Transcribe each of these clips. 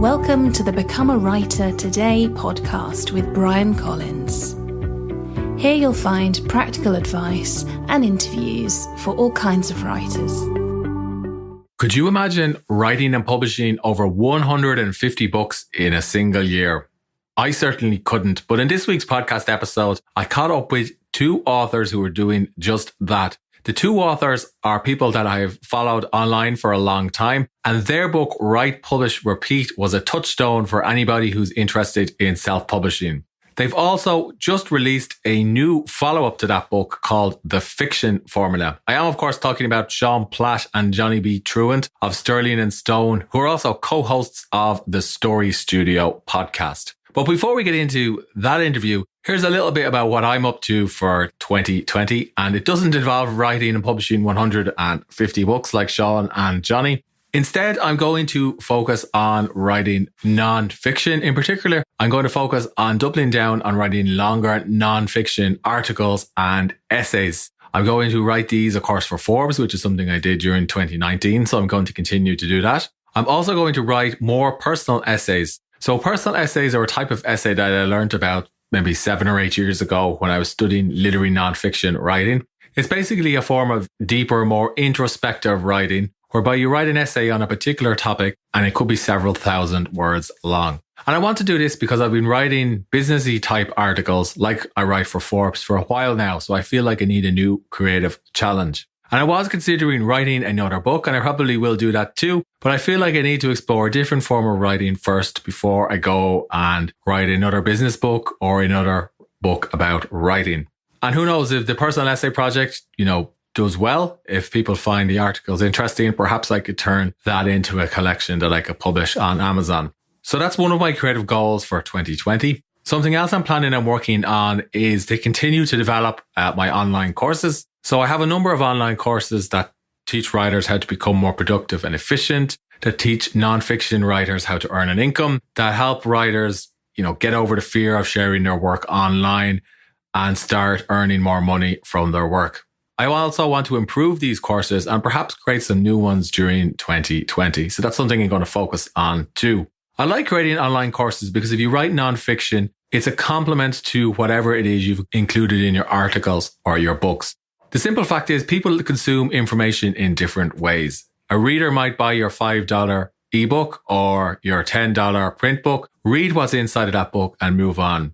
Welcome to the Become a Writer Today podcast with Brian Collins. Here you'll find practical advice and interviews for all kinds of writers. Could you imagine writing and publishing over 150 books in a single year? I certainly couldn't, but in this week's podcast episode, I caught up with two authors who are doing just that. The two authors are people that I have followed online for a long time, and their book, Write, Publish, Repeat, was a touchstone for anybody who's interested in self-publishing. They've also just released a new follow-up to that book called The Fiction Formula. I am, of course, talking about Sean Platt and Johnny B Truant of Sterling and Stone, who are also co-hosts of the Story Studio podcast. But before we get into that interview, here's a little bit about what I'm up to for 2020. And it doesn't involve writing and publishing 150 books like Sean and Johnny. Instead, I'm going to focus on writing non-fiction. In particular, I'm going to focus on doubling down on writing longer non-fiction articles and essays. I'm going to write these, of course, for Forbes, which is something I did during 2019. So I'm going to continue to do that. I'm also going to write more personal essays. So personal essays are a type of essay that I learned about maybe 7 or 8 years ago when I was studying literary nonfiction writing. It's basically a form of deeper, more introspective writing, whereby you write an essay on a particular topic and it could be several thousand words long. And I want to do this because I've been writing businessy type articles like I write for Forbes for a while now. So I feel like I need a new creative challenge. And I was considering writing another book, and I probably will do that too. But I feel like I need to explore a different form of writing first before I go and write another business book or another book about writing. And who knows, if the personal essay project, does well, if people find the articles interesting, perhaps I could turn that into a collection that I could publish on Amazon. So that's one of my creative goals for 2020. Something else I'm planning on working on is to continue to develop my online courses. So I have a number of online courses that teach writers how to become more productive and efficient, that teach nonfiction writers how to earn an income, that help writers, get over the fear of sharing their work online and start earning more money from their work. I also want to improve these courses and perhaps create some new ones during 2020. So that's something I'm going to focus on too. I like creating online courses because if you write nonfiction, it's a complement to whatever it is you've included in your articles or your books. The simple fact is people consume information in different ways. A reader might buy your $5 ebook or your $10 print book, read what's inside of that book and move on.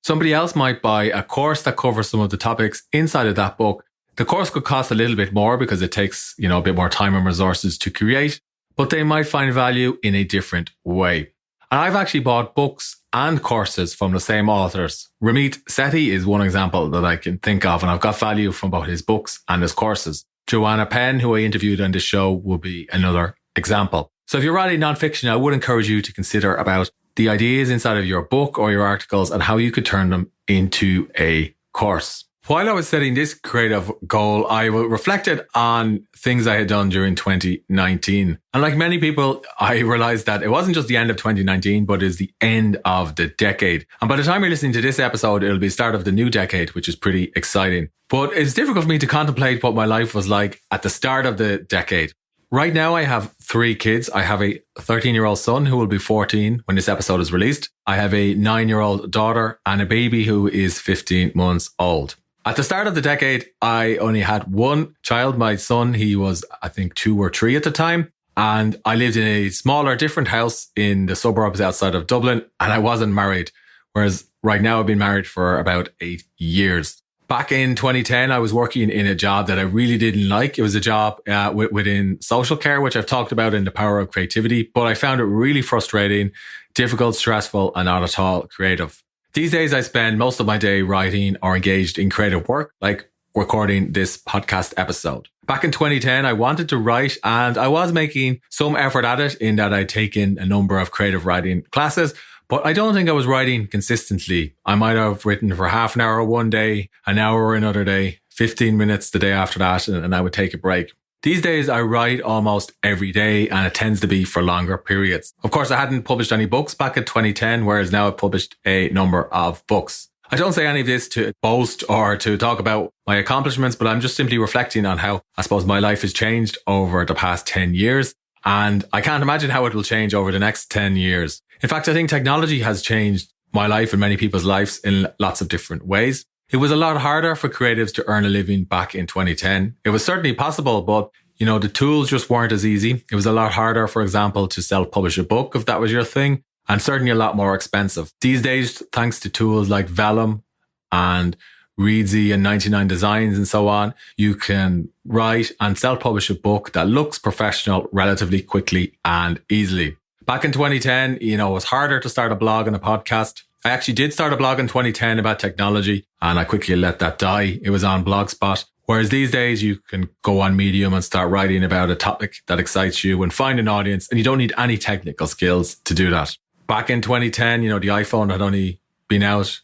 Somebody else might buy a course that covers some of the topics inside of that book. The course could cost a little bit more because it takes, a bit more time and resources to create, but they might find value in a different way. And I've actually bought books and courses from the same authors. Ramit Sethi is one example that I can think of, and I've got value from both his books and his courses. Joanna Penn, who I interviewed on this show, will be another example. So if you're writing nonfiction, I would encourage you to consider about the ideas inside of your book or your articles and how you could turn them into a course. While I was setting this creative goal, I reflected on things I had done during 2019. And like many people, I realized that it wasn't just the end of 2019, but it's the end of the decade. And by the time you're listening to this episode, it'll be the start of the new decade, which is pretty exciting. But it's difficult for me to contemplate what my life was like at the start of the decade. Right now, I have 3 kids. I have a 13-year-old son who will be 14 when this episode is released. I have a 9-year-old daughter and a baby who is 15 months old. At the start of the decade, I only had one child, my son. He was, I think, 2 or 3 at the time. And I lived in a smaller, different house in the suburbs outside of Dublin. And I wasn't married. Whereas right now I've been married for about 8 years. Back in 2010, I was working in a job that I really didn't like. It was a job within social care, which I've talked about in The Power of Creativity. But I found it really frustrating, difficult, stressful, and not at all creative. These days, I spend most of my day writing or engaged in creative work, like recording this podcast episode. Back in 2010, I wanted to write and I was making some effort at it in that I'd taken a number of creative writing classes, but I don't think I was writing consistently. I might have written for half an hour one day, an hour another day, 15 minutes the day after that, and I would take a break. These days, I write almost every day and it tends to be for longer periods. Of course, I hadn't published any books back in 2010, whereas now I've published a number of books. I don't say any of this to boast or to talk about my accomplishments, but I'm just simply reflecting on how I suppose my life has changed over the past 10 years. And I can't imagine how it will change over the next 10 years. In fact, I think technology has changed my life and many people's lives in lots of different ways. It was a lot harder for creatives to earn a living back in 2010. It was certainly possible, but the tools just weren't as easy. It was a lot harder, for example, to self-publish a book if that was your thing, and certainly a lot more expensive. These days, thanks to tools like Vellum and Reedsy and 99 Designs and so on, you can write and self-publish a book that looks professional relatively quickly and easily. Back in 2010, it was harder to start a blog and a podcast. I actually did start a blog in 2010 about technology, and I quickly let that die. It was on Blogspot. Whereas these days you can go on Medium and start writing about a topic that excites you and find an audience, and you don't need any technical skills to do that. Back in 2010, the iPhone had only been out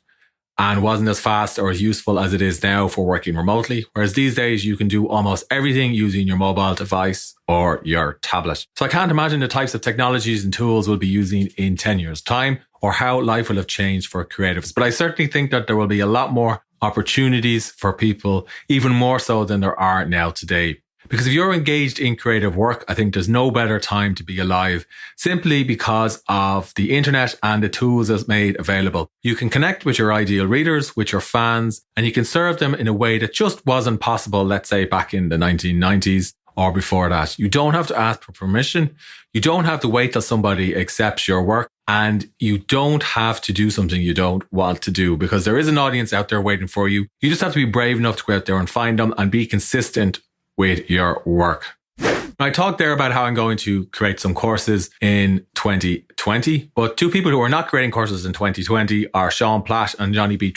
and wasn't as fast or as useful as it is now for working remotely. Whereas these days you can do almost everything using your mobile device or your tablet. So I can't imagine the types of technologies and tools we'll be using in 10 years' time or how life will have changed for creatives. But I certainly think that there will be a lot more opportunities for people, even more so than there are now today. Because if you're engaged in creative work, I think there's no better time to be alive, simply because of the internet and the tools it's made available. You can connect with your ideal readers, with your fans, and you can serve them in a way that just wasn't possible, let's say back in the 1990s or before that. You don't have to ask for permission. You don't have to wait till somebody accepts your work. And you don't have to do something you don't want to do, because there is an audience out there waiting for you. You just have to be brave enough to go out there and find them and be consistent with your work. I talked there about how I'm going to create some courses in 2020, but two people who are not creating courses in 2020 are Platt and Johnny B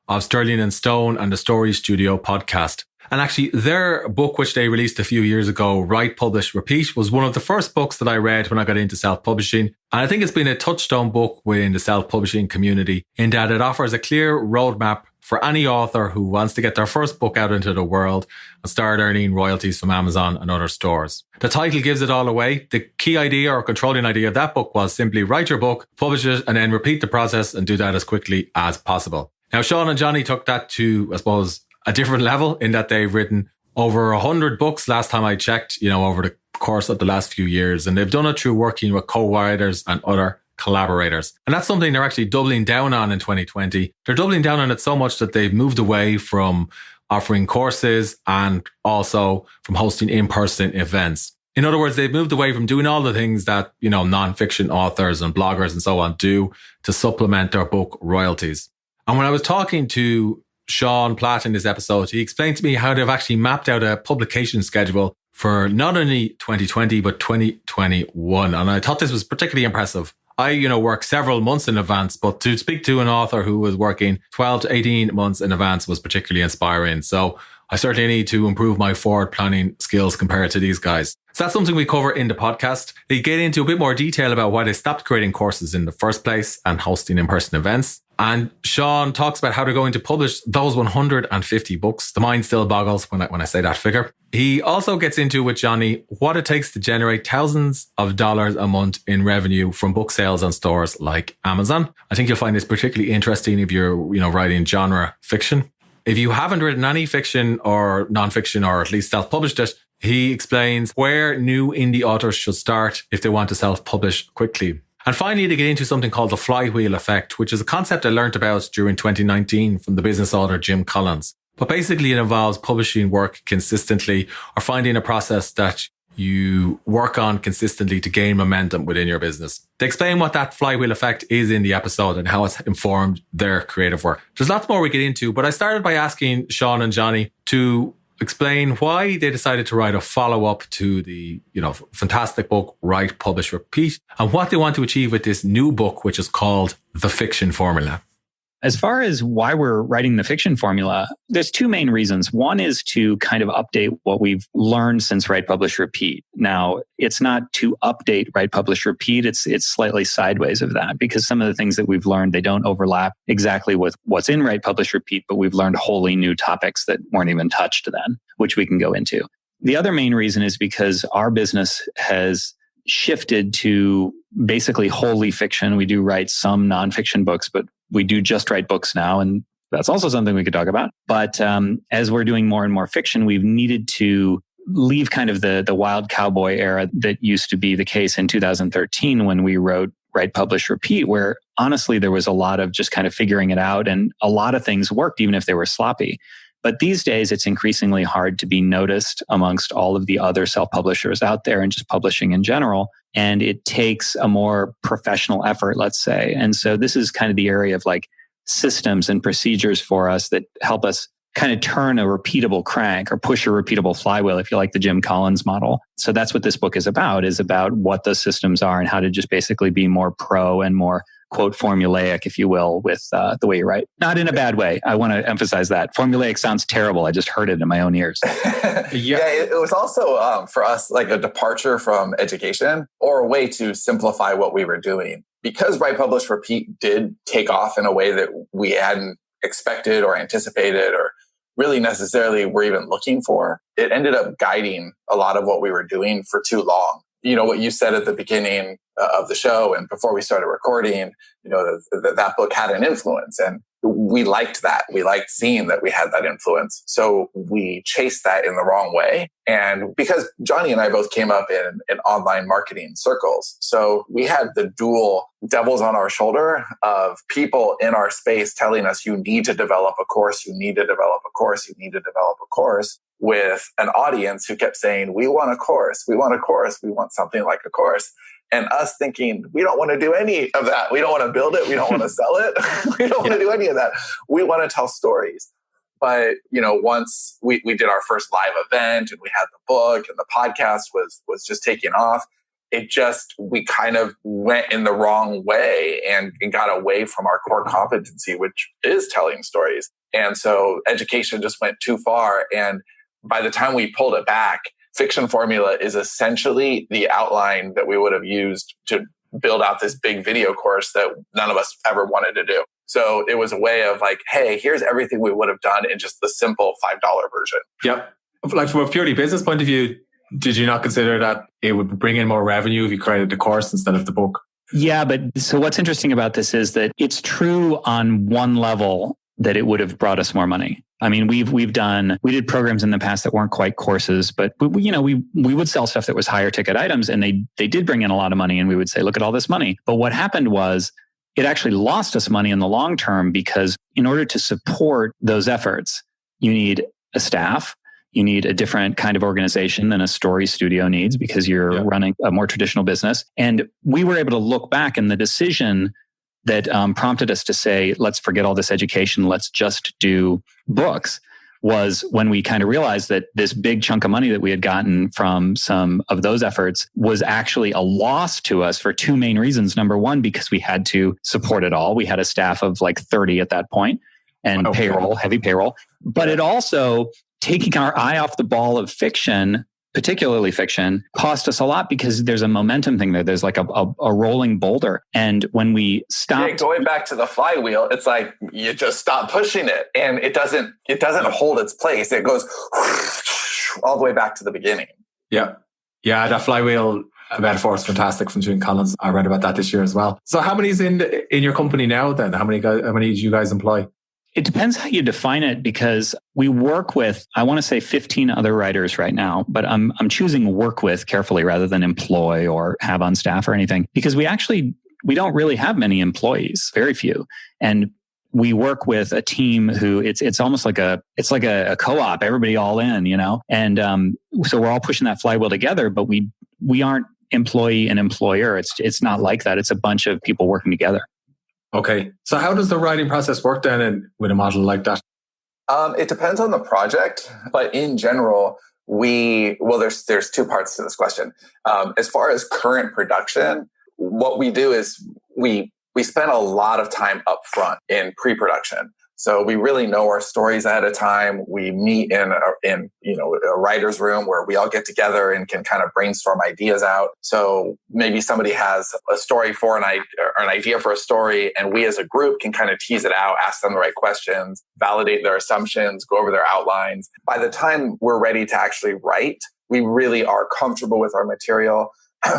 of Sterling and Stone and the Story Studio podcast. And actually, their book, which they released a few years ago, Write, Publish, Repeat, was one of the first books that I read when I got into self-publishing. And I think it's been a touchstone book within the self-publishing community in that it offers a clear roadmap for any author who wants to get their first book out into the world and start earning royalties from Amazon and other stores. The title gives it all away. The key idea or controlling idea of that book was simply write your book, publish it, and then repeat the process and do that as quickly as possible. Now, Sean and Johnny took that to, I suppose, a different level in that they've written over 100 books last time I checked, over the course of the last few years. And they've done it through working with co-writers and other collaborators. And that's something they're actually doubling down on in 2020. They're doubling down on it so much that they've moved away from offering courses and also from hosting in-person events. In other words, they've moved away from doing all the things that, non-fiction authors and bloggers and so on do to supplement their book royalties. And when I was talking to Sean Platt in this episode, he explained to me how they've actually mapped out a publication schedule for not only 2020, but 2021. And I thought this was particularly impressive. I, work several months in advance, but to speak to an author who was working 12 to 18 months in advance was particularly inspiring. So I certainly need to improve my forward planning skills compared to these guys. So that's something we cover in the podcast. They get into a bit more detail about why they stopped creating courses in the first place and hosting in-person events. And Sean talks about how they're going to publish those 150 books. The mind still boggles when I say that figure. He also gets into with Johnny what it takes to generate thousands of dollars a month in revenue from book sales on stores like Amazon. I think you'll find this particularly interesting if you're, writing genre fiction. If you haven't written any fiction or non-fiction, or at least self-published it, he explains where new indie authors should start if they want to self-publish quickly. And finally, they get into something called the Flywheel Effect, which is a concept I learned about during 2019 from the business author Jim Collins. But basically, it involves publishing work consistently or finding a process that you work on consistently to gain momentum within your business. They explain what that flywheel effect is in the episode and how it's informed their creative work. There's lots more we get into, but I started by asking Sean and Johnny to explain why they decided to write a follow-up to the, fantastic book, Write, Publish, Repeat, and what they want to achieve with this new book, which is called The Fiction Formula. As far as why we're writing the fiction formula, there's two main reasons. One is to kind of update what we've learned since Write, Publish, Repeat. Now, it's not to update Write, Publish, Repeat. It's slightly sideways of that, because some of the things that we've learned, they don't overlap exactly with what's in Write, Publish, Repeat, but we've learned wholly new topics that weren't even touched then, which we can go into. The other main reason is because our business has shifted to basically wholly fiction. We do write some nonfiction books, but we do just write books now. And that's also something we could talk about. But as we're doing more and more fiction, we've needed to leave kind of the wild cowboy era that used to be the case in 2013 when we wrote Write, Publish, Repeat, where honestly, there was a lot of just kind of figuring it out and a lot of things worked, even if they were sloppy. But these days, it's increasingly hard to be noticed amongst all of the other self-publishers out there and just publishing in general. And it takes a more professional effort, let's say. And so this is kind of the area of like systems and procedures for us that help us kind of turn a repeatable crank or push a repeatable flywheel, if you like the Jim Collins model. So that's what this book is about what those systems are and how to just basically be more pro and more, quote, formulaic, if you will, with the way you write. Not in a bad way. I want to emphasize that. Formulaic sounds terrible. I just heard it in my own ears. Yeah, it was also for us like a departure from education or a way to simplify what we were doing. Because Write, Publish, Repeat did take off in a way that we hadn't expected or anticipated or really necessarily were even looking for, it ended up guiding a lot of what we were doing for too long. You know, what you said at the beginning of the show and before we started recording, you know, that book had an influence and we liked that. We liked seeing that we had that influence. So we chased that in the wrong way. And because Johnny and I both came up in online marketing circles, so we had the dual devils on our shoulder of people in our space telling us, you need to develop a course, you need to develop a course, you need to develop a course, with an audience who kept saying, we want a course, we want a course, we want something like a course. And us thinking, we don't want to do any of that. We don't want to build it. We don't want to sell it. We don't want to do any of that. We want to tell stories. But, you know, once we did our first live event and we had the book and the podcast was just taking off, we kind of went in the wrong way and got away from our core competency, which is telling stories. And so education just went too far. And by the time we pulled it back, Fiction Formula is essentially the outline that we would have used to build out this big video course that none of us ever wanted to do. So it was a way of like, hey, here's everything we would have done in just the simple $5 version. Yep. Like from a purely business point of view, did you not consider that it would bring in more revenue if you created the course instead of the book? Yeah, but so what's interesting about this is that it's true on one level that it would have brought us more money. I mean, we did programs in the past that weren't quite courses, but we would sell stuff that was higher ticket items and they did bring in a lot of money and we would say, look at all this money. But what happened was it actually lost us money in the long term because in order to support those efforts, you need a staff, you need a different kind of organization than a story studio needs because you're running a more traditional business. And we were able to look back and the decision that prompted us to say, let's forget all this education, let's just do books, was when we kind of realized that this big chunk of money that we had gotten from some of those efforts was actually a loss to us for two main reasons. Number one, because we had to support it all. We had a staff of like 30 at that point and payroll, heavy payroll. But it also, taking our eye off the ball of fiction, particularly fiction, cost us a lot because there's a momentum thing there. There's like a rolling boulder. And when we stopped going back to the flywheel, it's like you just stop pushing it and it doesn't hold its place. It goes all the way back to the beginning. Yeah. Yeah, that flywheel metaphor is fantastic from Jim Collins. I read about that this year as well. So how many is in your company now then? How many do you guys employ? It depends how you define it because we work with, I want to say 15 other writers right now, but I'm choosing work with carefully rather than employ or have on staff or anything because we don't really have many employees, very few. And we work with a team who it's almost like a co-op, everybody all in, you know? And so we're all pushing that flywheel together, but we aren't employee and employer. It's not like that. It's a bunch of people working together. Okay. So how does the writing process work then with a model like that? It depends on the project, but in general, there's two parts to this question. As far as current production, what we do is we spend a lot of time up front in pre-production. So we really know our stories ahead of time. We meet in a writer's room where we all get together and can kind of brainstorm ideas out. So maybe somebody has a story for an idea for a story, and we as a group can kind of tease it out, ask them the right questions, validate their assumptions, go over their outlines. By the time we're ready to actually write, we really are comfortable with our material.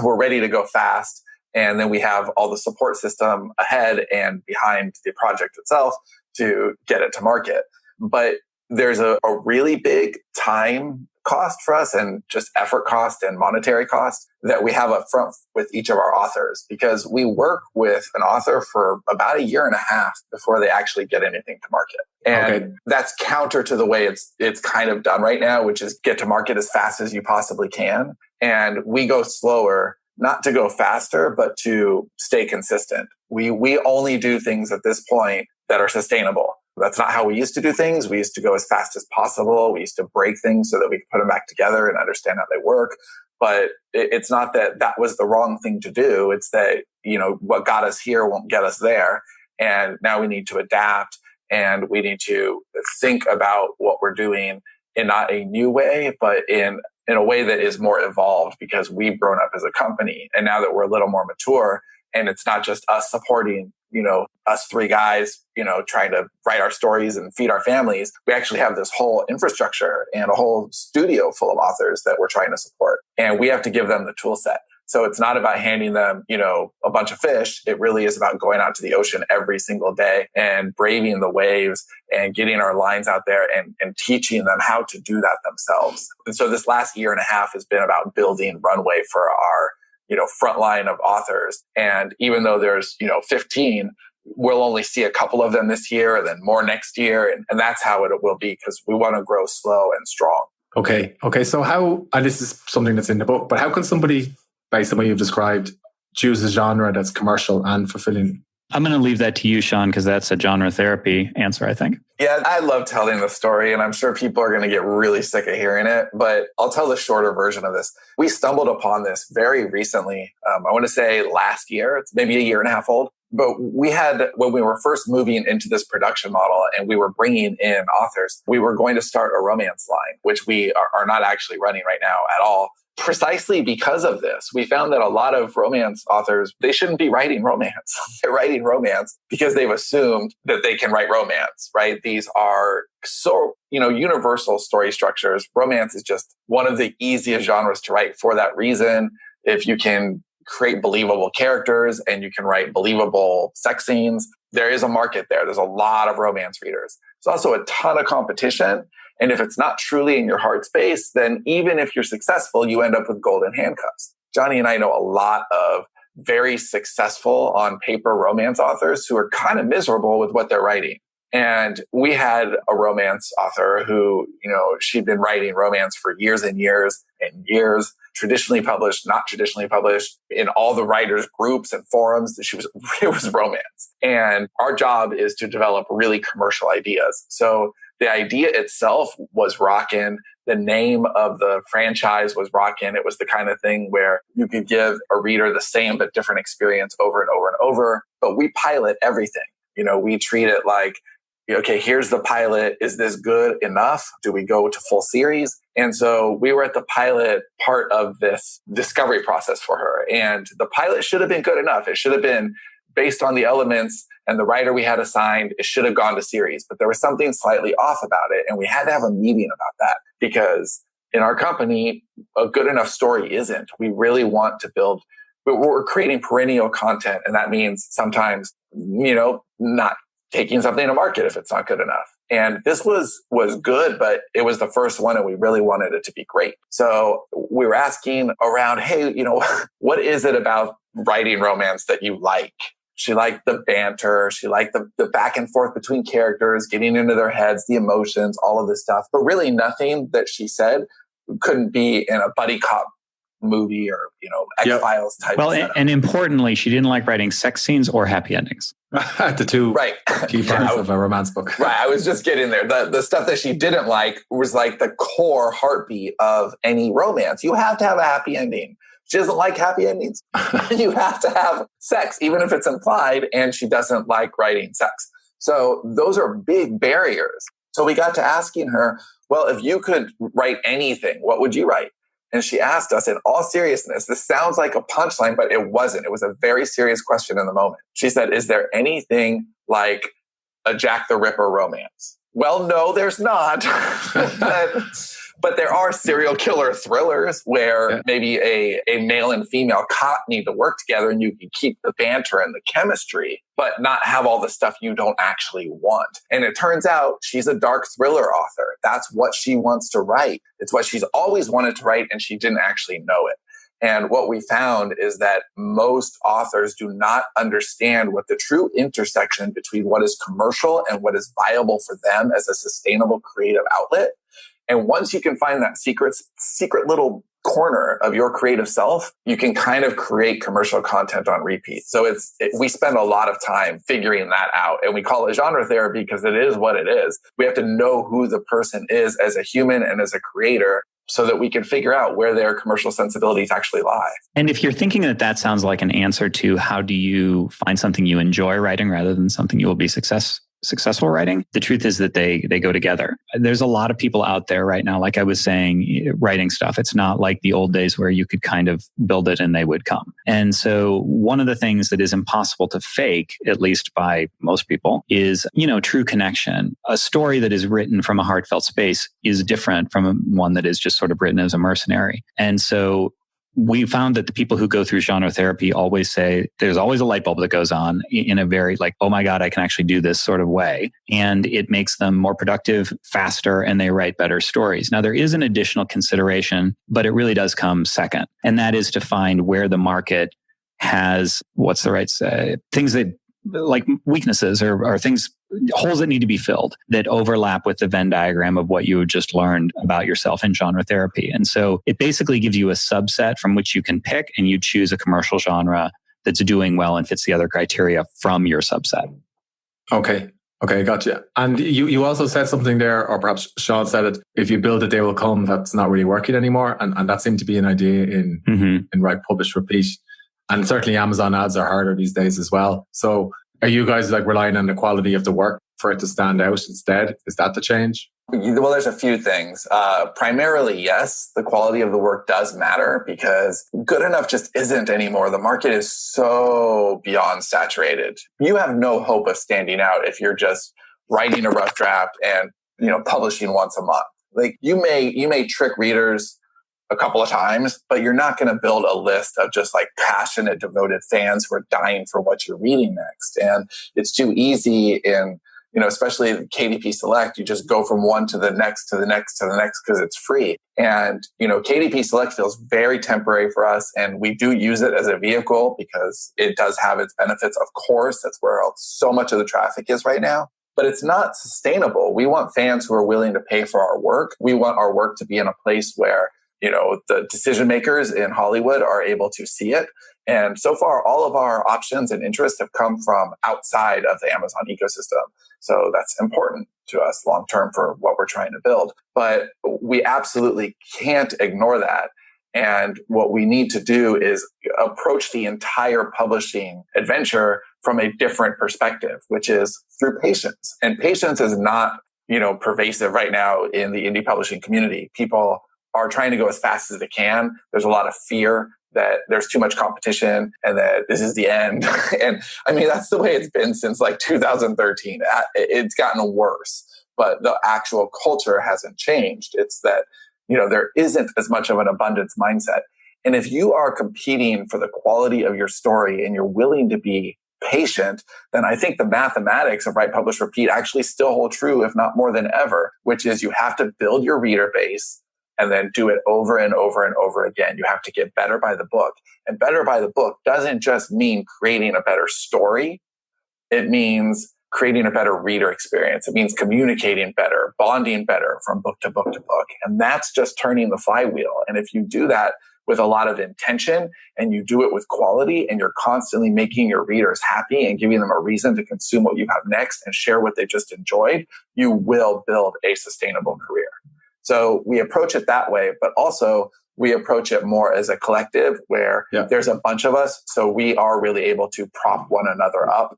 We're ready to go fast. And then we have all the support system ahead and behind the project itself to get it to market. But there's a really big time cost for us and just effort cost and monetary cost that we have up front with each of our authors, because we work with an author for about a year and a half before they actually get anything to market. And that's counter to the way it's kind of done right now, which is get to market as fast as you possibly can. And we go slower, not to go faster, but to stay consistent. We only do things at this point that are sustainable. That's not how we used to do things. We used to go as fast as possible. We used to break things so that we could put them back together and understand how they work. But it's not that was the wrong thing to do. It's that, what got us here won't get us there. And now we need to adapt, and we need to think about what we're doing in not a new way, but in a way that is more evolved, because we've grown up as a company. And now that we're a little more mature, and it's not just us supporting, us three guys, trying to write our stories and feed our families, we actually have this whole infrastructure and a whole studio full of authors that we're trying to support. And we have to give them the tool set. So it's not about handing them, a bunch of fish. It really is about going out to the ocean every single day and braving the waves and getting our lines out there and teaching them how to do that themselves. And so this last year and a half has been about building runway for our, front line of authors. And even though there's, 15, we'll only see a couple of them this year and then more next year. And that's how it will be, because we want to grow slow and strong. Okay. So how, and this is something that's in the book, but how can somebody, based on what you've described, choose a genre that's commercial and fulfilling? I'm going to leave that to you, Sean, because that's a genre therapy answer, I think. Yeah, I love telling the story, and I'm sure people are going to get really sick of hearing it, but I'll tell the shorter version of this. We stumbled upon this very recently. I want to say last year. It's maybe a year and a half old. But we had, when we were first moving into this production model and we were bringing in authors, we were going to start a romance line, which we are not actually running right now at all. Precisely because of this, we found that a lot of romance authors, they shouldn't be writing romance. They're writing romance because they've assumed that they can write romance, right? These are so, universal story structures. Romance is just one of the easiest genres to write for that reason. If you can create believable characters and you can write believable sex scenes, there is a market there. There's a lot of romance readers. There's also a ton of competition. And if it's not truly in your heart space, then even if you're successful, you end up with golden handcuffs. Johnny and I know a lot of very successful on paper romance authors who are kind of miserable with what they're writing. And we had a romance author who, she'd been writing romance for years and years and years, traditionally published, not traditionally published, in all the writers' groups and forums. It was romance. And our job is to develop really commercial ideas. So the idea itself was rockin'. The name of the franchise was rockin'. It was the kind of thing where you could give a reader the same but different experience over and over and over. But we pilot everything. We treat it like, okay, here's the pilot. Is this good enough? Do we go to full series? And so we were at the pilot part of this discovery process for her. And the pilot should have been good enough. It should have been based on the elements and the writer we had assigned. It should have gone to series, but there was something slightly off about it. And we had to have a meeting about that, because in our company, a good enough story isn't. We really want to build, but we're creating perennial content. And that means sometimes, not taking something to market if it's not good enough. And this was good, but it was the first one and we really wanted it to be great. So we were asking around, hey, what is it about writing romance that you like? She liked the banter. She liked the back and forth between characters, getting into their heads, the emotions, all of this stuff. But really nothing that she said couldn't be in a buddy cop movie or, X-Files type. Well, setup. And importantly, she didn't like writing sex scenes or happy endings. The two key parts of a romance book. Right. I was just getting there. The stuff that she didn't like was like the core heartbeat of any romance. You have to have a happy ending. She doesn't like happy endings. You have to have sex, even if it's implied, and she doesn't like writing sex. So those are big barriers. So we got to asking her, well, if you could write anything, what would you write? And she asked us in all seriousness, this sounds like a punchline, but it wasn't. It was a very serious question in the moment. She said, is there anything like a Jack the Ripper romance? Well, no, there's not. But there are serial killer thrillers where maybe a male and female cop need to work together and you can keep the banter and the chemistry, but not have all the stuff you don't actually want. And it turns out she's a dark thriller author. That's what she wants to write. It's what she's always wanted to write, and she didn't actually know it. And what we found is that most authors do not understand what the true intersection between what is commercial and what is viable for them as a sustainable creative outlet. And once you can find that secret little corner of your creative self, you can kind of create commercial content on repeat. So we spend a lot of time figuring that out, and we call it genre therapy because it is what it is. We have to know who the person is as a human and as a creator, so that we can figure out where their commercial sensibilities actually lie. And if you're thinking that sounds like an answer to how do you find something you enjoy writing rather than something you will be successful writing, the truth is that they go together. There's a lot of people out there right now, like I was saying, writing stuff. It's not like the old days where you could kind of build it and they would come. And so one of the things that is impossible to fake, at least by most people, is, true connection. A story that is written from a heartfelt space is different from one that is just sort of written as a mercenary. And so we found that the people who go through genre therapy always say there's always a light bulb that goes on in a very oh my God, I can actually do this sort of way. And it makes them more productive, faster, and they write better stories. Now, there is an additional consideration, but it really does come second. And that is to find where the market has, things that like weaknesses or things, holes that need to be filled that overlap with the Venn diagram of what you just learned about yourself in genre therapy. And so it basically gives you a subset from which you can pick, and you choose a commercial genre that's doing well and fits the other criteria from your subset. Okay, gotcha. And you also said something there, or perhaps Sean said it, if you build it, they will come. That's not really working anymore. And that seemed to be an idea in Write, Publish, Repeat. And certainly Amazon ads are harder these days as well. So are you guys relying on the quality of the work for it to stand out instead? Is that the change? Well, there's a few things. Primarily, yes, the quality of the work does matter because good enough just isn't anymore. The market is so beyond saturated. You have no hope of standing out if you're just writing a rough draft and, publishing once a month. Like you may trick readers a couple of times, but you're not going to build a list of just passionate, devoted fans who are dying for what you're reading next. And it's too easy in, especially KDP Select, you just go from one to the next, to the next, to the next, because it's free. And, KDP Select feels very temporary for us. And we do use it as a vehicle because it does have its benefits. Of course, that's where so much of the traffic is right now. But it's not sustainable. We want fans who are willing to pay for our work. We want our work to be in a place where the decision makers in Hollywood are able to see it. And so far, all of our options and interests have come from outside of the Amazon ecosystem. So that's important to us long term for what we're trying to build. But we absolutely can't ignore that. And what we need to do is approach the entire publishing adventure from a different perspective, which is through patience. And patience is not, pervasive right now in the indie publishing community. People are trying to go as fast as they can. There's a lot of fear that there's too much competition and that this is the end. And I mean, that's the way it's been since 2013. It's gotten worse, but the actual culture hasn't changed. It's that, there isn't as much of an abundance mindset. And if you are competing for the quality of your story and you're willing to be patient, then I think the mathematics of Write, Publish, Repeat actually still hold true, if not more than ever, which is you have to build your reader base and then do it over and over and over again. You have to get better by the book. And better by the book doesn't just mean creating a better story. It means creating a better reader experience. It means communicating better, bonding better from book to book to book. And that's just turning the flywheel. And if you do that with a lot of intention and you do it with quality and you're constantly making your readers happy and giving them a reason to consume what you have next and share what they just enjoyed, you will build a sustainable career. So we approach it that way, but also we approach it more as a collective where there's a bunch of us. So we are really able to prop one another up,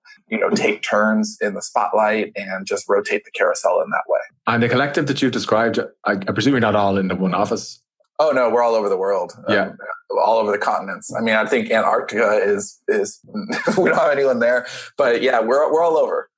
take turns in the spotlight and just rotate the carousel in that way. And the collective that you've described, I presume you're not all in the one office. Oh no, we're all over the world. All over the continents. I mean, I think Antarctica is we don't have anyone there, but yeah, we're all over.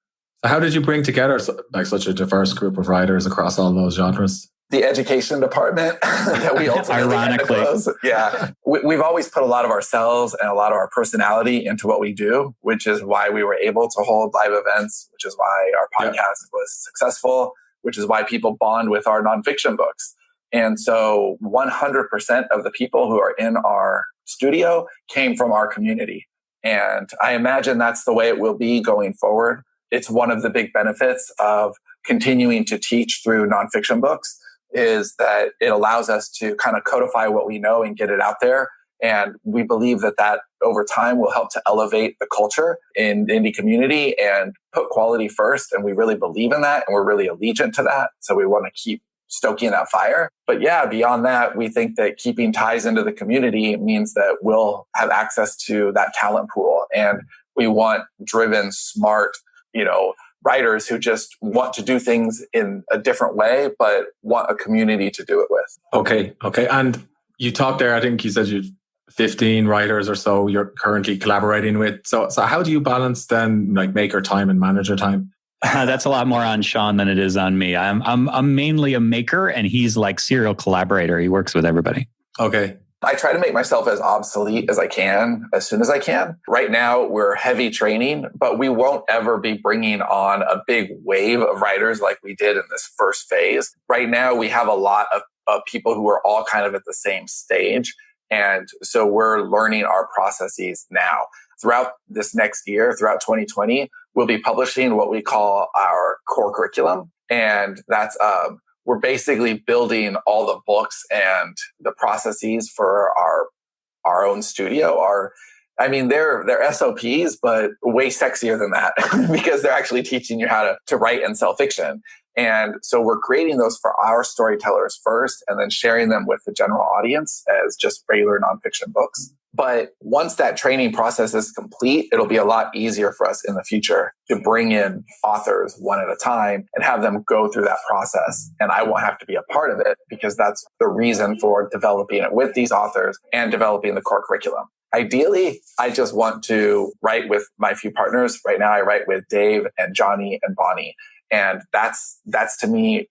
How did you bring together such a diverse group of writers across all those genres? the education department that we ultimately had to close. Yeah. We've always put a lot of ourselves and a lot of our personality into what we do, which is why we were able to hold live events, which is why our podcast was successful, which is why people bond with our nonfiction books. And so 100% of the people who are in our studio came from our community. And I imagine that's the way it will be going forward. It's one of the big benefits of continuing to teach through nonfiction books is that it allows us to kind of codify what we know and get it out there. And we believe that over time will help to elevate the culture in the indie community and put quality first. And we really believe in that. And we're really allegiant to that. So we want to keep stoking that fire. But yeah, beyond that, we think that keeping ties into the community means that we'll have access to that talent pool. And we want driven, smart, writers who just want to do things in a different way, but want a community to do it with. Okay. And you talked there, I think you said you've 15 writers or so you're currently collaborating with. So how do you balance then like maker time and manager time? That's a lot more on Sean than it is on me. I'm mainly a maker and he's like serial collaborator. He works with everybody. Okay. I try to make myself as obsolete as I can, as soon as I can. Right now, we're heavy training, but we won't ever be bringing on a big wave of writers like we did in this first phase. Right now, we have a lot of people who are all kind of at the same stage. And so we're learning our processes now. Throughout this next year, throughout 2020, we'll be publishing what we call our core curriculum. And that's we're basically building all the books and the processes for our own studio. They're SOPs, but way sexier than that because they're actually teaching you how to write and sell fiction. And so we're creating those for our storytellers first and then sharing them with the general audience as just regular nonfiction books. But once that training process is complete, it'll be a lot easier for us in the future to bring in authors one at a time and have them go through that process. And I won't have to be a part of it because that's the reason for developing it with these authors and developing the core curriculum. Ideally, I just want to write with my few partners. Right now, I write with Dave and Johnny and Bonnie. And that's to me,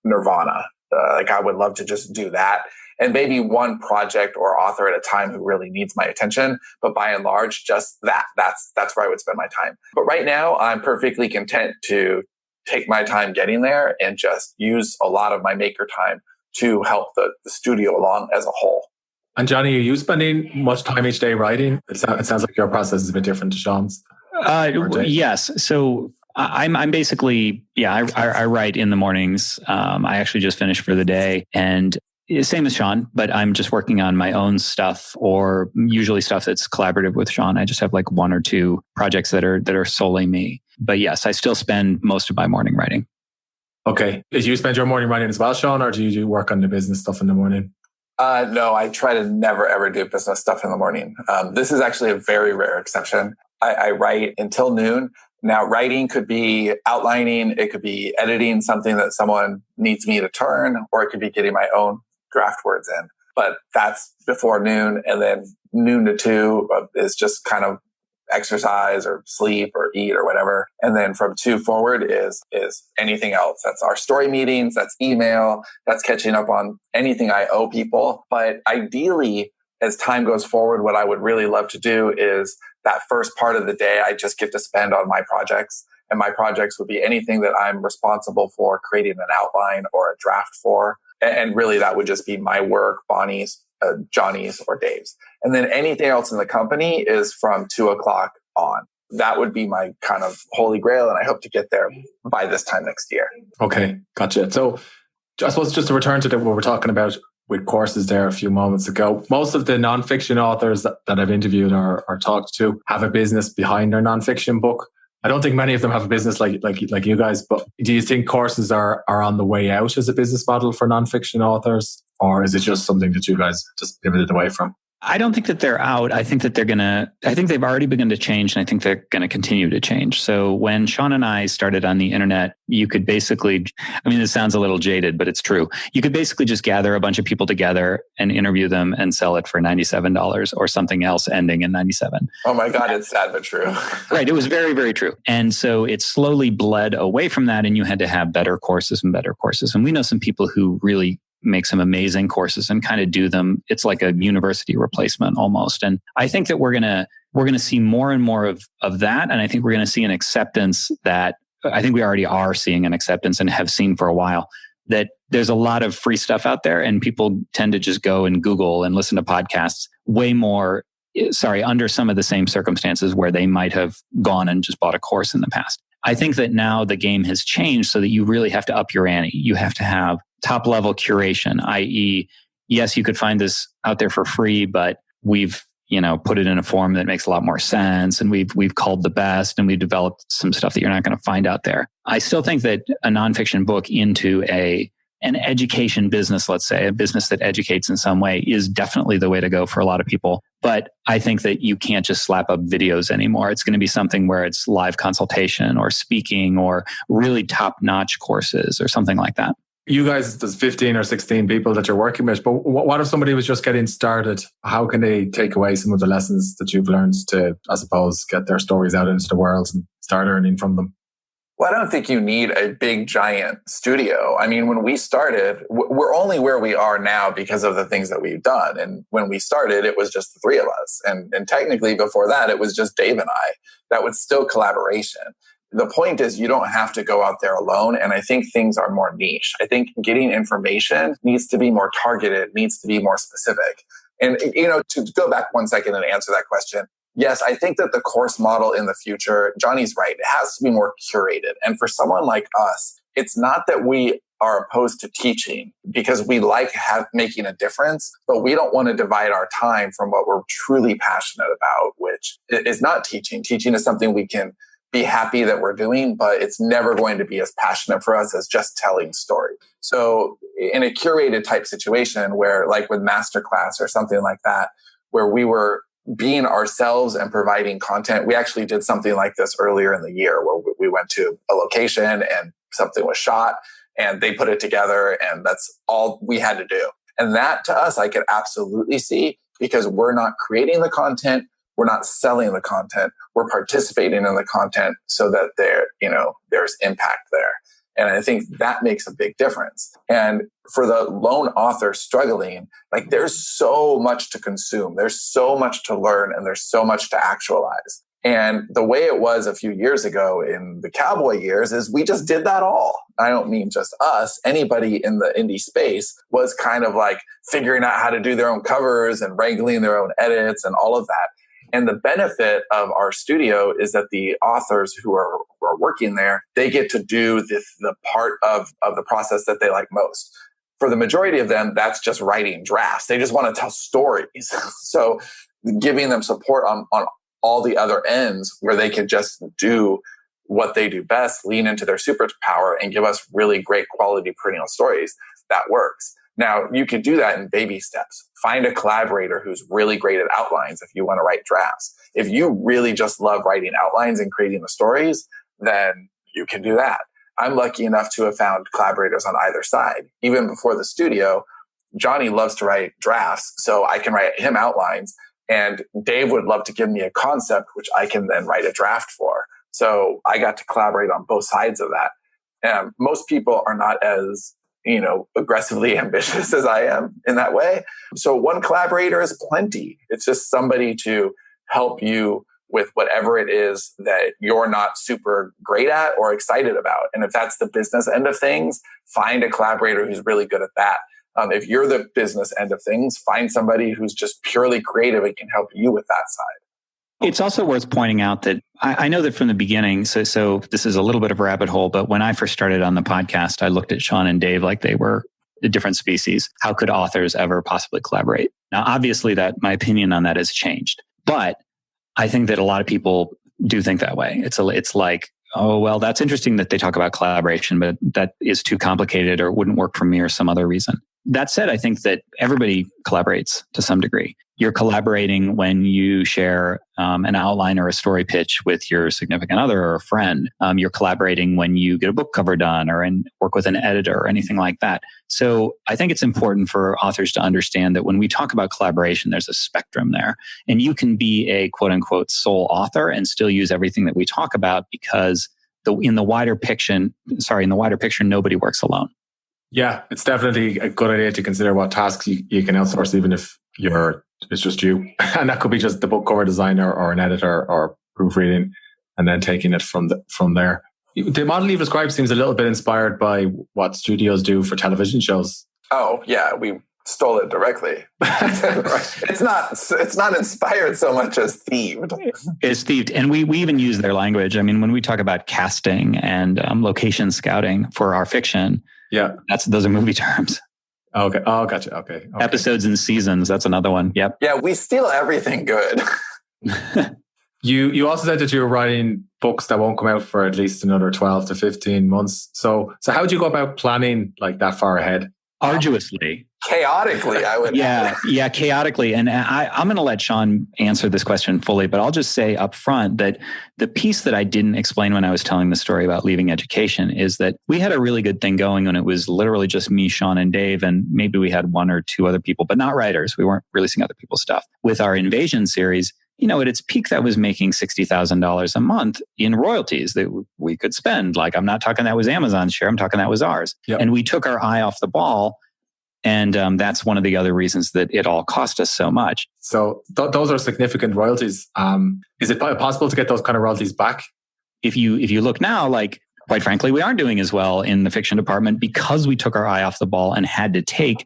nirvana. I would love to just do that. And maybe one project or author at a time who really needs my attention. But by and large, just that's where I would spend my time. But right now, I'm perfectly content to take my time getting there and just use a lot of my maker time to help the studio along as a whole. And Johnny, are you spending much time each day writing? It sounds like your process is a bit different to Sean's. Yes. So I'm basically, I write in the mornings. I actually just finished for the day and same as Sean, but I'm just working on my own stuff or usually stuff that's collaborative with Sean. I just have like one or two projects that are solely me. But yes, I still spend most of my morning writing. Okay. Did you spend your morning writing as well, Sean, or do you work on the business stuff in the morning? No, I try to never, ever do business stuff in the morning. This is actually a very rare exception. I write until noon. Now, writing could be outlining. It could be editing something that someone needs me to turn, or it could be getting my own draft words in. But that's before noon. And then noon to 2 is just kind of exercise or sleep or eat or whatever. And then from 2 forward is anything else. That's our story meetings. That's email. That's catching up on anything I owe people. But ideally, as time goes forward, what I would really love to do is that first part of the day, I just get to spend on my projects. And my projects would be anything that I'm responsible for creating an outline or a draft for. And really, that would just be my work, Bonnie's, Johnny's, or Dave's. And then anything else in the company is from 2 o'clock on. That would be my kind of holy grail. And I hope to get there by this time next year. Okay, gotcha. So I suppose just to return to what we're talking about with courses there a few moments ago, most of the nonfiction authors that I've interviewed or talked to have a business behind their nonfiction book. I don't think many of them have a business like you guys, but do you think courses are on the way out as a business model for nonfiction authors? Or is it just something that you guys just pivoted away from? I don't think that they're out. I think that I think they've already begun to change, and I think they're going to continue to change. So when Sean and I started on the internet, you could basically, this sounds a little jaded, but it's true. You could basically just gather a bunch of people together and interview them and sell it for $97 or something else ending in 97. Oh my God, it's sad but true. Right. It was very, very true. And so it slowly bled away from that, and you had to have better courses and better courses. And we know some people who really make some amazing courses and kind of do them. It's like a university replacement almost. And I think that we're going to see more and more of that. And I think we're going to see an acceptance that I think we already are seeing an acceptance and have seen for a while, that there's a lot of free stuff out there, and people tend to just go and Google and listen to podcasts under some of the same circumstances where they might have gone and just bought a course in the past. I think that now the game has changed so that you really have to up your ante. You have to have top level curation, i.e., yes, you could find this out there for free, but we've, put it in a form that makes a lot more sense. And we've called the best, and we've developed some stuff that you're not going to find out there. I still think that a nonfiction book into an education business, let's say, a business that educates in some way, is definitely the way to go for a lot of people. But I think that you can't just slap up videos anymore. It's going to be something where it's live consultation or speaking or really top-notch courses or something like that. You guys, there's 15 or 16 people that you're working with, but what if somebody was just getting started? How can they take away some of the lessons that you've learned to, I suppose, get their stories out into the world and start earning from them? Well, I don't think you need a big, giant studio. When we started, we're only where we are now because of the things that we've done. And when we started, it was just the three of us. And technically before that, it was just Dave and I. That was still collaboration. The point is, you don't have to go out there alone. And I think things are more niche. I think getting information needs to be more targeted, needs to be more specific. And, to go back 1 second and answer that question, yes, I think that the course model in the future, Johnny's right, it has to be more curated. And for someone like us, it's not that we are opposed to teaching because we like making a difference, but we don't want to divide our time from what we're truly passionate about, which is not teaching. Teaching is something we can be happy that we're doing, but it's never going to be as passionate for us as just telling story. So in a curated type situation where, like with Masterclass or something like that, where we were being ourselves and providing content, we actually did something like this earlier in the year where we went to a location and something was shot and they put it together, and that's all we had to do. And that, to us, I could absolutely see, because we're not creating the content, we're not selling the content, we're participating in the content so that there's impact there. And I think that makes a big difference. And for the lone author struggling, there's so much to consume, there's so much to learn, and there's so much to actualize. And the way it was a few years ago in the cowboy years is we just did that all. I don't mean just us. Anybody in the indie space was kind of figuring out how to do their own covers and wrangling their own edits and all of that. And the benefit of our studio is that the authors who are working there, they get to do the part of the process that they like most. For the majority of them, that's just writing drafts. They just want to tell stories. So giving them support on all the other ends where they can just do what they do best, lean into their superpower, and give us really great quality perennial stories, that works. Now, you could do that in baby steps. Find a collaborator who's really great at outlines if you want to write drafts. If you really just love writing outlines and creating the stories, then you can do that. I'm lucky enough to have found collaborators on either side. Even before the studio, Johnny loves to write drafts, so I can write him outlines. And Dave would love to give me a concept, which I can then write a draft for. So I got to collaborate on both sides of that. And most people are not as aggressively ambitious as I am in that way. So one collaborator is plenty. It's just somebody to help you with whatever it is that you're not super great at or excited about. And if that's the business end of things, find a collaborator who's really good at that. If you're the business end of things, find somebody who's just purely creative and can help you with that side. It's also worth pointing out that I know that from the beginning, so this is a little bit of a rabbit hole, but when I first started on the podcast, I looked at Sean and Dave like they were a different species. How could authors ever possibly collaborate? Now, obviously, that my opinion on that has changed, but I think that a lot of people do think that way. It's like, oh, well, that's interesting that they talk about collaboration, but that is too complicated or wouldn't work for me or some other reason. That said, I think that everybody collaborates to some degree. You're collaborating when you share an outline or a story pitch with your significant other or a friend. You're collaborating when you get a book cover done or work with an editor or anything like that. So I think it's important for authors to understand that when we talk about collaboration, there's a spectrum there. And you can be a quote unquote sole author and still use everything that we talk about because in the wider picture, nobody works alone. Yeah, it's definitely a good idea to consider what tasks you can outsource, even if it's just you. And that could be just the book cover designer or an editor or proofreading, and then taking it from there. The model you've described seems a little bit inspired by what studios do for television shows. Oh, yeah, we stole it directly. It's not inspired so much as thieved. It's thieved. And we even use their language. I mean, when we talk about casting and location scouting for our fiction, yeah, those are movie terms. Okay. Oh, gotcha. Okay. Episodes and seasons. That's another one. Yep. Yeah, we steal everything good. You also said that you were writing books that won't come out for at least another 12 to 15 months. So how would you go about planning like that far ahead? Arduously. Chaotically, I would. Yeah, chaotically. And I'm going to let Sean answer this question fully, but I'll just say up front that the piece that I didn't explain when I was telling the story about leaving education is that we had a really good thing going when it was literally just me, Sean, and Dave, and maybe we had one or two other people, but not writers. We weren't releasing other people's stuff. With our Invasion series, at its peak, that was making $60,000 a month in royalties that we could spend. Like, I'm not talking that was Amazon's share. I'm talking that was ours. Yep. And we took our eye off the ball. And that's one of the other reasons that it all cost us so much. So those are significant royalties. Is it possible to get those kind of royalties back? If you look now, like, quite frankly, we aren't doing as well in the fiction department because we took our eye off the ball and had to take,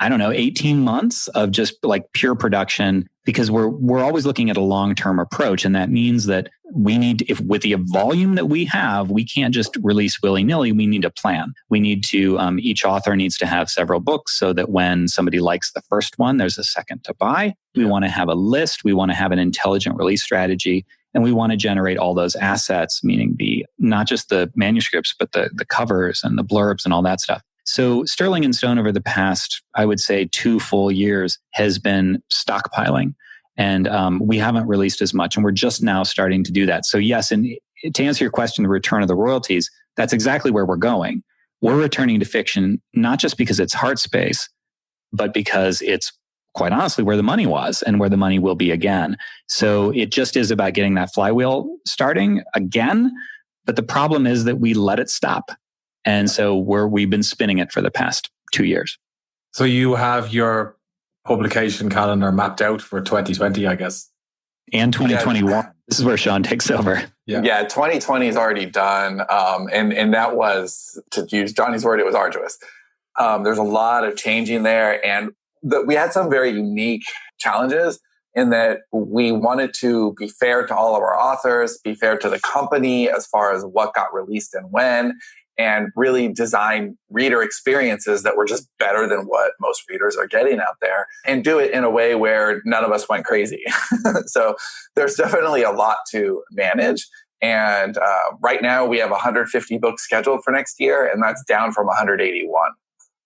18 months of just like pure production, because we're always looking at a long-term approach. And that means that we need, with the volume that we have, we can't just release willy-nilly. We need a plan. We need to, each author needs to have several books so that when somebody likes the first one, there's a second to buy. We want to have a list. We want to have an intelligent release strategy. And we want to generate all those assets, meaning not just the manuscripts, but the covers and the blurbs and all that stuff. So Sterling and Stone over the past, I would say 2 full years has been stockpiling. And we haven't released as much. And we're just now starting to do that. So yes, and to answer your question, the return of the royalties, that's exactly where we're going. We're returning to fiction, not just because it's heart space, but because it's quite honestly where the money was and where the money will be again. So it just is about getting that flywheel starting again. But the problem is that we let it stop. And so we've been spinning it for the past 2 years. So you have your publication calendar mapped out for 2020, I guess. And 2021. Yeah. This is where Sean takes over. Yeah, 2020 is already done. And that was, to use Johnny's word, it was arduous. There's a lot of changing there. And we had some very unique challenges in that we wanted to be fair to all of our authors, be fair to the company as far as what got released and when, and really design reader experiences that were just better than what most readers are getting out there, and do it in a way where none of us went crazy. So there's definitely a lot to manage. And right now we have 150 books scheduled for next year, and that's down from 181.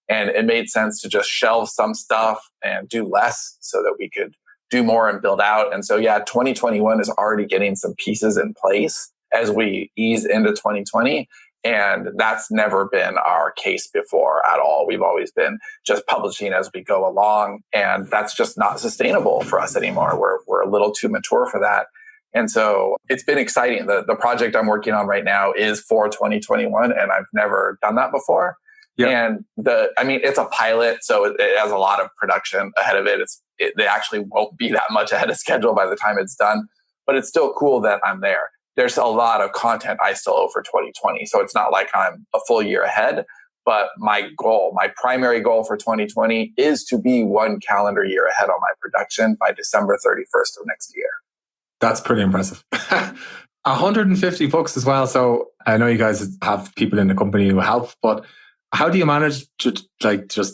And it made sense to just shelve some stuff and do less so that we could do more and build out. And so, 2021 is already getting some pieces in place as we ease into 2020. And that's never been our case before at all. We've always been just publishing as we go along. And that's just not sustainable for us anymore. We're a little too mature for that. And so it's been exciting. The project I'm working on right now is for 2021, and I've never done that before. Yeah. And it's a pilot, so it has a lot of production ahead of it. They actually won't be that much ahead of schedule by the time it's done, but it's still cool that I'm there. There's a lot of content I still owe for 2020. So it's not like I'm a full year ahead, but my primary goal for 2020 is to be 1 calendar year ahead on my production by December 31st of next year. That's pretty impressive. 150 books as well. So I know you guys have people in the company who help, but how do you manage just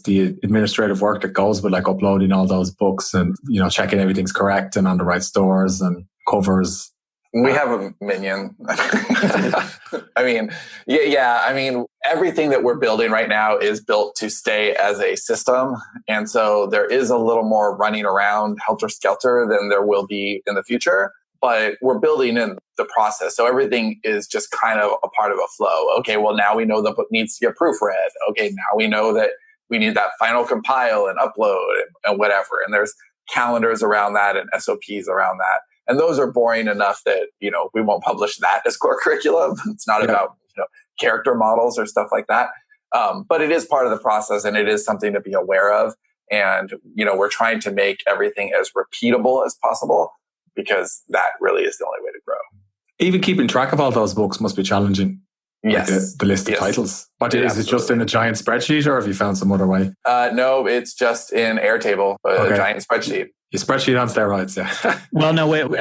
the administrative work that goes with uploading all those books and, checking everything's correct and on the right stores and covers? We have a minion. I mean, yeah. I mean, everything that we're building right now is built to stay as a system. And so there is a little more running around helter-skelter than there will be in the future. But we're building in the process. So everything is just kind of a part of a flow. Okay, well, now we know the book needs to get proofread. Okay, now we know that we need that final compile and upload and whatever. And there's calendars around that and SOPs around that. And those are boring enough that, we won't publish that as core curriculum. It's not about, character models or stuff like that. But it is part of the process and it is something to be aware of. And, we're trying to make everything as repeatable as possible because that really is the only way to grow. Even keeping track of all those books must be challenging. Yes. Like the list of titles. What is it just in a giant spreadsheet or have you found some other way? No, it's just in Airtable, a giant spreadsheet. Your spreadsheet on steroids, yeah. Well, no, wait,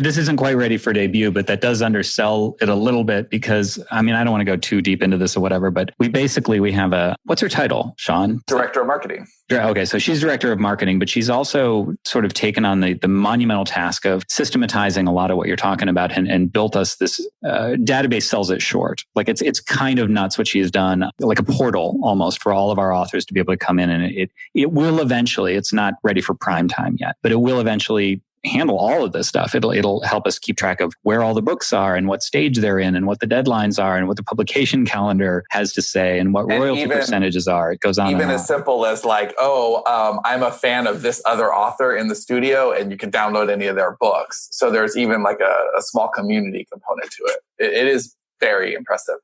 this isn't quite ready for debut, but that does undersell it a little bit because, I don't want to go too deep into this or whatever, but we have what's her title, Sean? Director of Marketing. Okay, so she's director of marketing, but she's also sort of taken on the monumental task of systematizing a lot of what you're talking about and built us this database sells it short. Like it's kind of nuts what she has done, like a portal almost for all of our authors to be able to come in and it will eventually, it's not ready for prime time yet, but it will eventually handle all of this stuff. It'll help us keep track of where all the books are and what stage they're in and what the deadlines are and what the publication calendar has to say and what royalty percentages are. It goes on. Even as simple as like, I'm a fan of this other author in the studio and you can download any of their books. So there's even like a small community component to it. It is very impressive.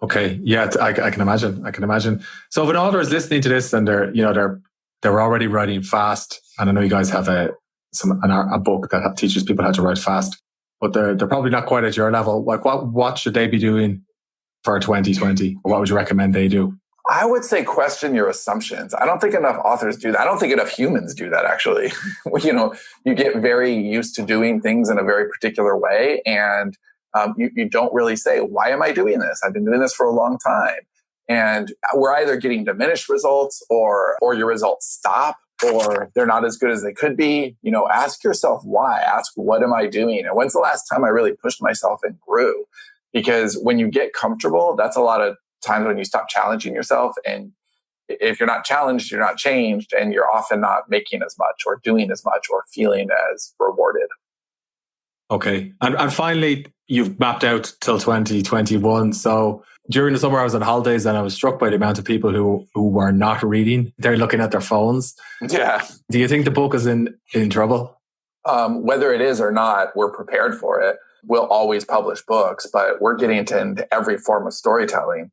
Okay. Yeah, I can imagine. So if an author is listening to this and they're already writing fast, and I know you guys have a book that teaches people how to write fast, but they're probably not quite at your level. Like what should they be doing for 2020? Or what would you recommend they do? I would say question your assumptions. I don't think enough authors do that. I don't think enough humans do that, actually. You get very used to doing things in a very particular way. And you don't really say, why am I doing this? I've been doing this for a long time. And we're either getting diminished results or your results stop or they're not as good as they could be. Ask yourself why. Ask, what am I doing? And when's the last time I really pushed myself and grew? Because when you get comfortable, that's a lot of times when you stop challenging yourself. And if you're not challenged, you're not changed, and you're often not making as much or doing as much or feeling as rewarded. Okay. And finally, you've mapped out till 2021. So during the summer, I was on holidays and I was struck by the amount of people who were not reading. They're looking at their phones. Yeah. Do you think the book is in trouble? Whether it is or not, we're prepared for it. We'll always publish books, but we're getting into every form of storytelling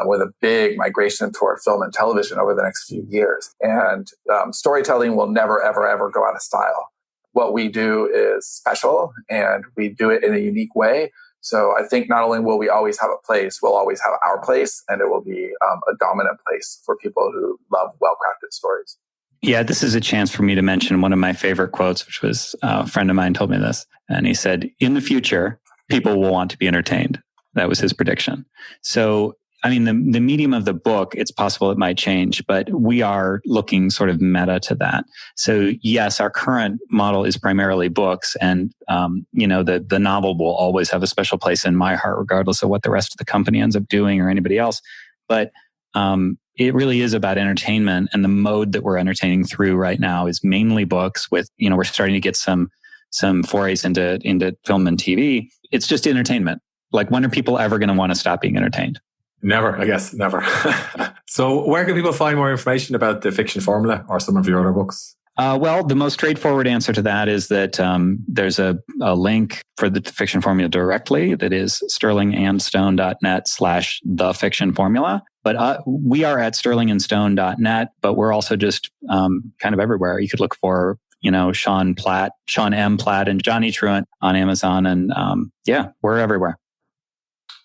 with a big migration toward film and television over the next few years. And storytelling will never, ever, ever go out of style. What we do is special and we do it in a unique way. So I think not only will we always have a place, we'll always have our place, and it will be a dominant place for people who love well-crafted stories. Yeah, this is a chance for me to mention one of my favorite quotes, which was a friend of mine told me this. And he said, in the future, people will want to be entertained. That was his prediction. So, the medium of the book, it's possible it might change, but we are looking sort of meta to that. So yes, our current model is primarily books, and the novel will always have a special place in my heart, regardless of what the rest of the company ends up doing or anybody else. But it really is about entertainment, and the mode that we're entertaining through right now is mainly books. With we're starting to get some forays into film and TV. It's just entertainment. Like, when are people ever going to want to stop being entertained? Never, I guess, never. So where can people find more information about the Fiction Formula or some of your other books? Well, the most straightforward answer to that is that there's a link for the Fiction Formula directly that is sterlingandstone.net/thefictionformula. But we are at sterlingandstone.net, but we're also just kind of everywhere. You could look for, Sean M. Platt and Johnny Truant on Amazon. And we're everywhere.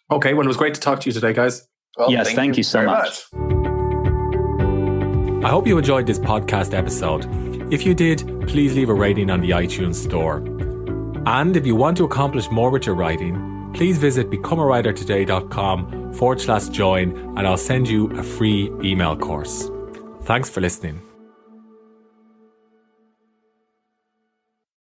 Okay, well, it was great to talk to you today, guys. Well, yes, thank you so much. I hope you enjoyed this podcast episode. If you did, please leave a rating on the iTunes store. And if you want to accomplish more with your writing, please visit becomeawritertoday.com/join and I'll send you a free email course. Thanks for listening.